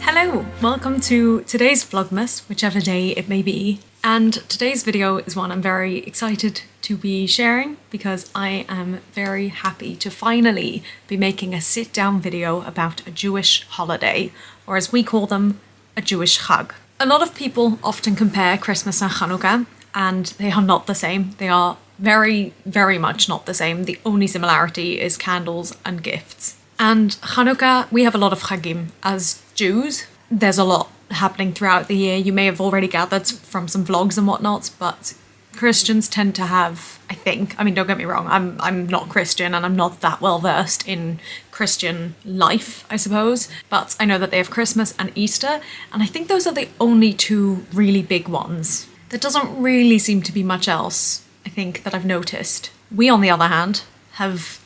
Hello, welcome to today's Vlogmas, whichever day it may be. And today's video is one I'm very excited to be sharing because I am very happy to finally be making a sit-down video about a Jewish holiday, or as we call them, a Jewish Chag. A lot of people often compare Christmas and Chanukkah, and they are not the same. They are very, very much not the same. The only similarity is candles and gifts. And Chanukkah, we have a lot of Chagim. As Jews, there's a lot happening throughout the year. You may have already gathered from some vlogs and whatnot, but Christians tend to have, I think, I mean, don't get me wrong, I'm not Christian and I'm not that well versed in Christian life, I suppose, but I know that they have Christmas and Easter, and I think those are the only two really big ones. There doesn't really seem to be much else, I think, that I've noticed. We, on the other hand, have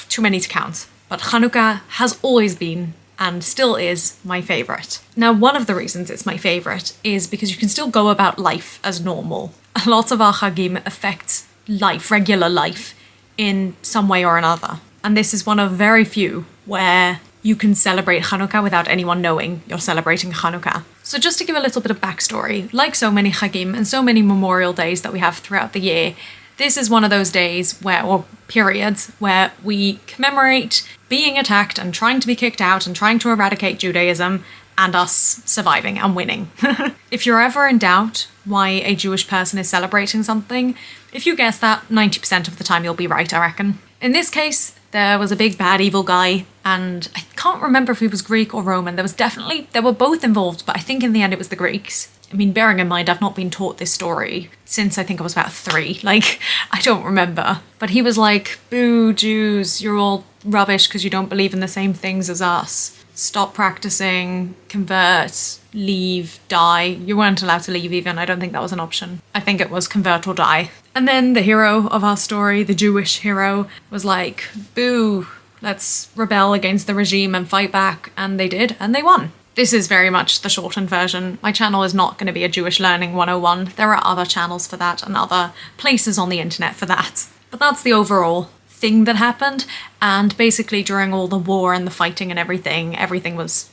too many to count, but Chanukkah has always been and still is my favourite. Now, one of the reasons it's my favourite is because you can still go about life as normal. A lot of our Chagim affect life, regular life, in some way or another. And this is one of very few where you can celebrate Chanukkah without anyone knowing you're celebrating Chanukkah. So just to give a little bit of backstory, like so many Chagim and so many memorial days that we have throughout the year, this is one of those days where, or periods, where we commemorate being attacked and trying to be kicked out and trying to eradicate Judaism and us surviving and winning. If you're ever in doubt why a Jewish person is celebrating something, if you guess that, 90% of the time you'll be right, I reckon. In this case, there was a big bad evil guy, and I can't remember if he was Greek or Roman. They were both involved, but I think in the end it was the Greeks. I mean, bearing in mind, I've not been taught this story since I think I was about 3. Like, I don't remember. But he was like, boo, Jews, you're all rubbish because you don't believe in the same things as us. Stop practicing, convert, leave, die. You weren't allowed to leave even. I don't think that was an option. I think it was convert or die. And then the hero of our story, the Jewish hero, was like, boo, let's rebel against the regime and fight back. And they did, and they won. This is very much the shortened version. My channel is not going to be a Jewish Learning 101. There are other channels for that and other places on the internet for that. But that's the overall thing that happened. And basically during all the war and the fighting and everything was,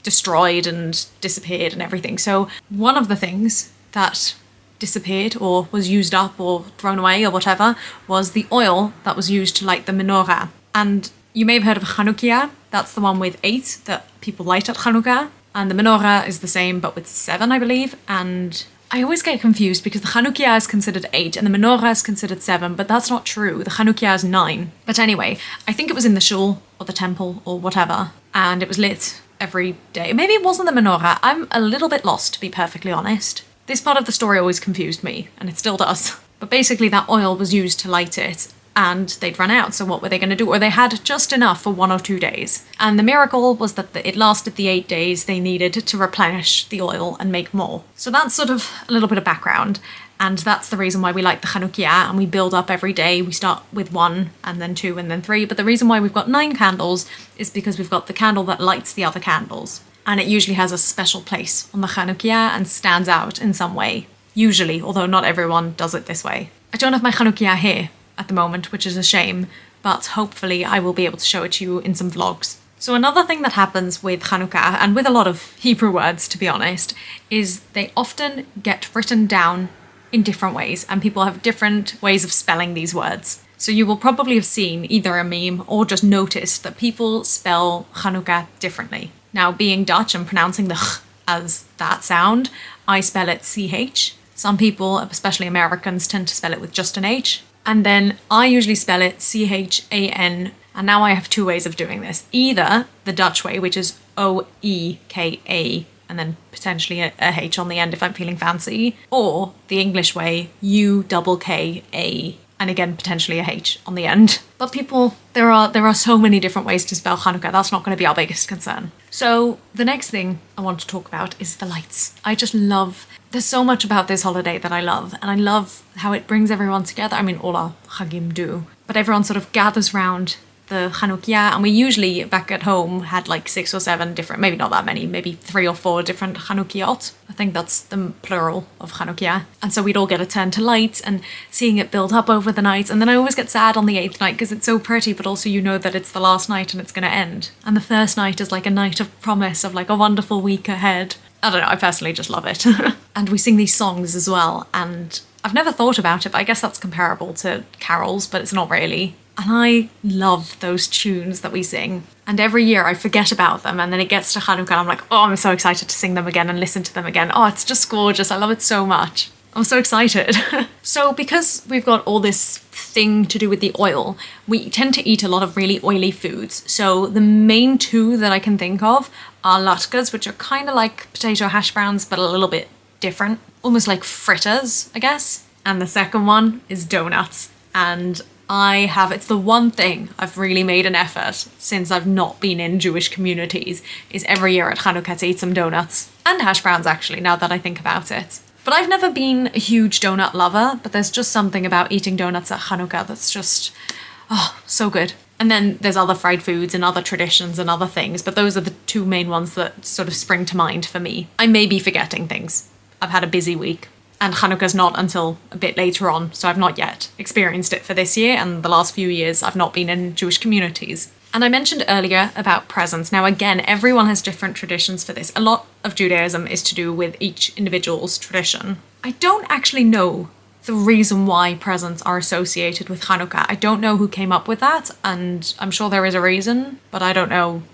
destroyed and disappeared and everything. So one of the things that disappeared or was used up or thrown away or whatever was the oil that was used to light the menorah. And you may have heard of Chanukkah. That's the one with 8 that people light at Chanukkah. And the menorah is the same, but with 7, I believe. And I always get confused because the Chanukkah is considered 8 and the menorah is considered 7, but that's not true. The Chanukkah is 9. But anyway, I think it was in the shul or the temple or whatever, and it was lit every day. Maybe it wasn't the menorah. I'm a little bit lost, to be perfectly honest. This part of the story always confused me, and it still does. But basically that oil was used to light it, and they'd run out, so what were they going to do? Or they had just enough for 1 or 2 days. And the miracle was that it lasted the 8 days they needed to replenish the oil and make more. So that's sort of a little bit of background, and that's the reason why we like the Chanukkah, and we build up every day. We start with 1, and then 2, and then 3, but the reason why we've got 9 candles is because we've got the candle that lights the other candles. And it usually has a special place on the Chanukkah and stands out in some way. Usually, although not everyone does it this way. I don't have my Chanukkah here at the moment, which is a shame, but hopefully I will be able to show it to you in some vlogs. So another thing that happens with Chanukkah, and with a lot of Hebrew words to be honest, is they often get written down in different ways, and people have different ways of spelling these words. So you will probably have seen either a meme or just noticed that people spell Chanukkah differently. Now, being Dutch and pronouncing the ch as that sound, I spell it CH. Some people, especially Americans, tend to spell it with just an H. And then I usually spell it CHAN, and now I have 2 ways of doing this. Either the Dutch way, which is OEKA, and then potentially a H on the end if I'm feeling fancy, or the English way, UKKA, and again potentially a H on the end. But people, there are so many different ways to spell Chanukkah, that's not going to be our biggest concern. So the next thing I want to talk about is the lights. I just love, there's so much about this holiday that I love, and I love how it brings everyone together. I mean, all our Chagim do, but everyone sort of gathers round the Chanukkah, and we usually back at home had like 6 or 7 different, maybe not that many, maybe 3 or 4 different Chanukiot. I think that's the plural of Chanukkah. And so we'd all get a turn to lights and seeing it build up over the night. And then I always get sad on the 8th night because it's so pretty, but also you know that it's the last night and it's going to end. And the first night is like a night of promise of like a wonderful week ahead. I don't know, I personally just love it. And we sing these songs as well, and I've never thought about it, but I guess that's comparable to carols, but it's not really. And I love those tunes that we sing. And every year I forget about them, and then it gets to Hanukkah and I'm like, oh, I'm so excited to sing them again and listen to them again. Oh, it's just gorgeous. I love it so much. I'm so excited. So because we've got all this thing to do with the oil, we tend to eat a lot of really oily foods. So the main 2 that I can think of are latkes, which are kind of like potato hash browns, but a little bit different. Almost like fritters, I guess. And the second one is donuts. And it's the one thing I've really made an effort since I've not been in Jewish communities, is every year at Chanukkah to eat some donuts. And hash browns, actually, now that I think about it. But I've never been a huge donut lover, but there's just something about eating donuts at Chanukkah that's just, oh, so good. And then there's other fried foods and other traditions and other things, but those are the 2 main ones that sort of spring to mind for me. I may be forgetting things. I've had a busy week. And Chanukkah's not until a bit later on, so I've not yet experienced it for this year, and the last few years I've not been in Jewish communities. And I mentioned earlier about presents. Now again, everyone has different traditions for this. A lot of Judaism is to do with each individual's tradition. I don't actually know the reason why presents are associated with Chanukkah. I don't know who came up with that, and I'm sure there is a reason, but I don't know.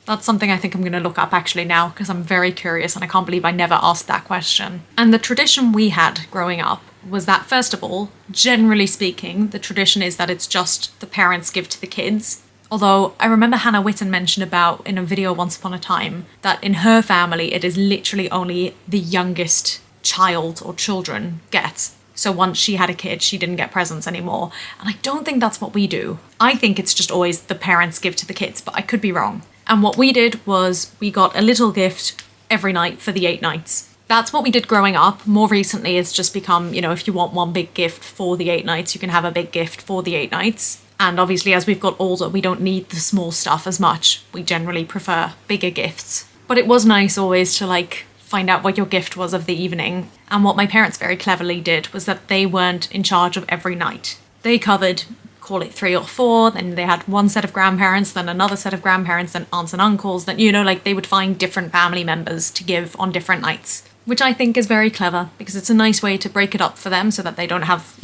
That's something I think I'm going to look up actually now, because I'm very curious and I can't believe I never asked that question. And the tradition we had growing up was that, first of all, generally speaking, the tradition is that it's just the parents give to the kids. Although I remember Hannah Witten mentioned about in a video once upon a time that in her family it is literally only the youngest child or children get. So once she had a kid, she didn't get presents anymore. And I don't think that's what we do. I think it's just always the parents give to the kids, but I could be wrong. And what we did was we got a little gift every night for the 8 nights. That's what we did growing up. More recently, it's just become, if you want one big gift for the 8 nights, you can have a big gift for the 8 nights. And obviously, as we've got older, we don't need the small stuff as much. We generally prefer bigger gifts. But it was nice always to find out what your gift was of the evening. And what my parents very cleverly did was that they weren't in charge of every night. They covered, call it 3 or 4, then they had one set of grandparents, then another set of grandparents, then aunts and uncles, then, they would find different family members to give on different nights. Which I think is very clever, because it's a nice way to break it up for them so that they don't have,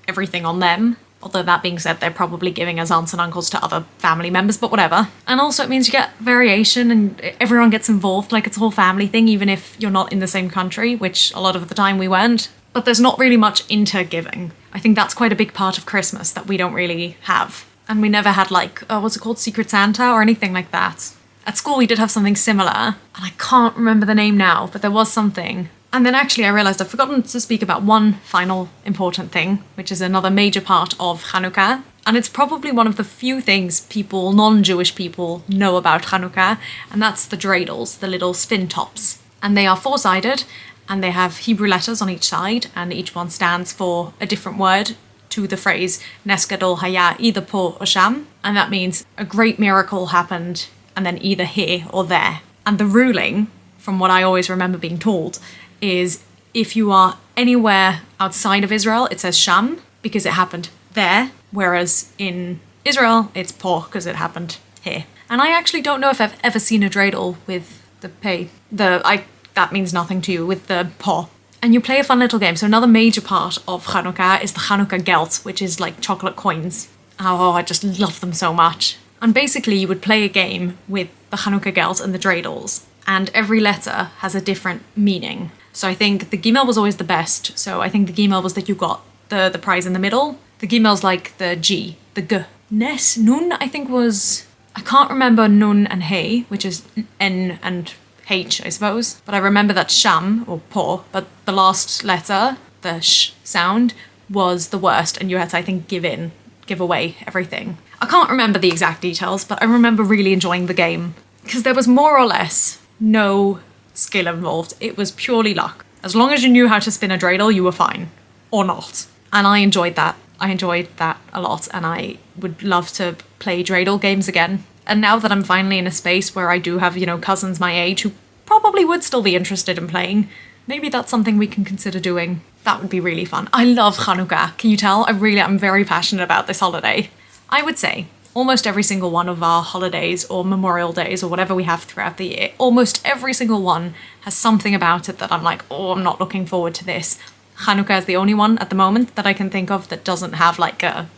everything on them. Although that being said, they're probably giving as aunts and uncles to other family members, but whatever. And also it means you get variation and everyone gets involved, like it's a whole family thing, even if you're not in the same country, which a lot of the time we weren't. But there's not really much inter-giving. I think that's quite a big part of Christmas that we don't really have. And we never had what's it called, Secret Santa or anything like that. At school we did have something similar, and I can't remember the name now, but there was something. And then actually I realised I've forgotten to speak about one final important thing, which is another major part of Chanukkah. And it's probably one of the few things people, non-Jewish people, know about Chanukkah, and that's the dreidels, the little spin tops. And they are 4-sided, and they have Hebrew letters on each side, and each one stands for a different word to the phrase Nes Gadol Haya, either po or sham, and that means a great miracle happened, and then either here or there. And the ruling, from what I always remember being told, is if you are anywhere outside of Israel, it says sham, because it happened there, whereas in Israel, it's po, because it happened here. And I actually don't know if I've ever seen a dreidel with the pei. That means nothing to you, with the po. And you play a fun little game. So another major part of Chanukkah is the Chanukkah gelt, which is like chocolate coins. Oh, I just love them so much. And basically you would play a game with the Chanukkah gelt and the dreidels, and every letter has a different meaning. So I think the Gimel was always the best. So I think the Gimel was that you got the prize in the middle. The Gimel's like the G, the G. Nes, Nun, I think was, I can't remember Nun and Hey, which is N and H, I suppose. But I remember that Sham, or Po, but the last letter, the Sh sound, was the worst. And you had to, I think, give away everything. I can't remember the exact details, but I remember really enjoying the game. Because there was more or less no skill involved. It was purely luck. As long as you knew how to spin a dreidel, you were fine. Or not. And I enjoyed that. I enjoyed that a lot, and I would love to play dreidel games again. And now that I'm finally in a space where I do have, you know, cousins my age who probably would still be interested in playing, maybe that's something we can consider doing. That would be really fun. I love Chanukkah. Can you tell? I'm very passionate about this holiday. I would say almost every single one of our holidays or Memorial Days or whatever we have throughout the year, almost every single one has something about it that I'm like, oh, I'm not looking forward to this. Chanukkah is the only one at the moment that I can think of that doesn't have like a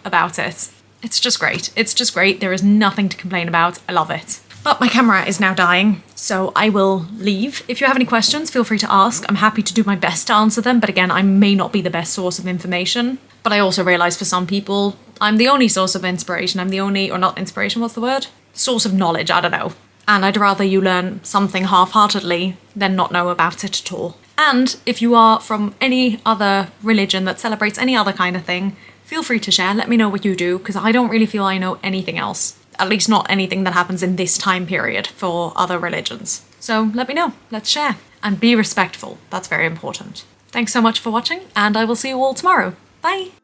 about it. It's just great. It's just great. There is nothing to complain about. I love it. But my camera is now dying, so I will leave. If you have any questions, feel free to ask. I'm happy to do my best to answer them, but again, I may not be the best source of information. But I also realise for some people, I'm the only source of inspiration. I'm the only, or not inspiration, what's the word? Source of knowledge, I don't know. And I'd rather you learn something half-heartedly than not know about it at all. And if you are from any other religion that celebrates any other kind of thing, feel free to share. Let me know what you do, because I don't really feel I know anything else. At least not anything that happens in this time period for other religions. So let me know. Let's share. And be respectful. That's very important. Thanks so much for watching, and I will see you all tomorrow. Bye!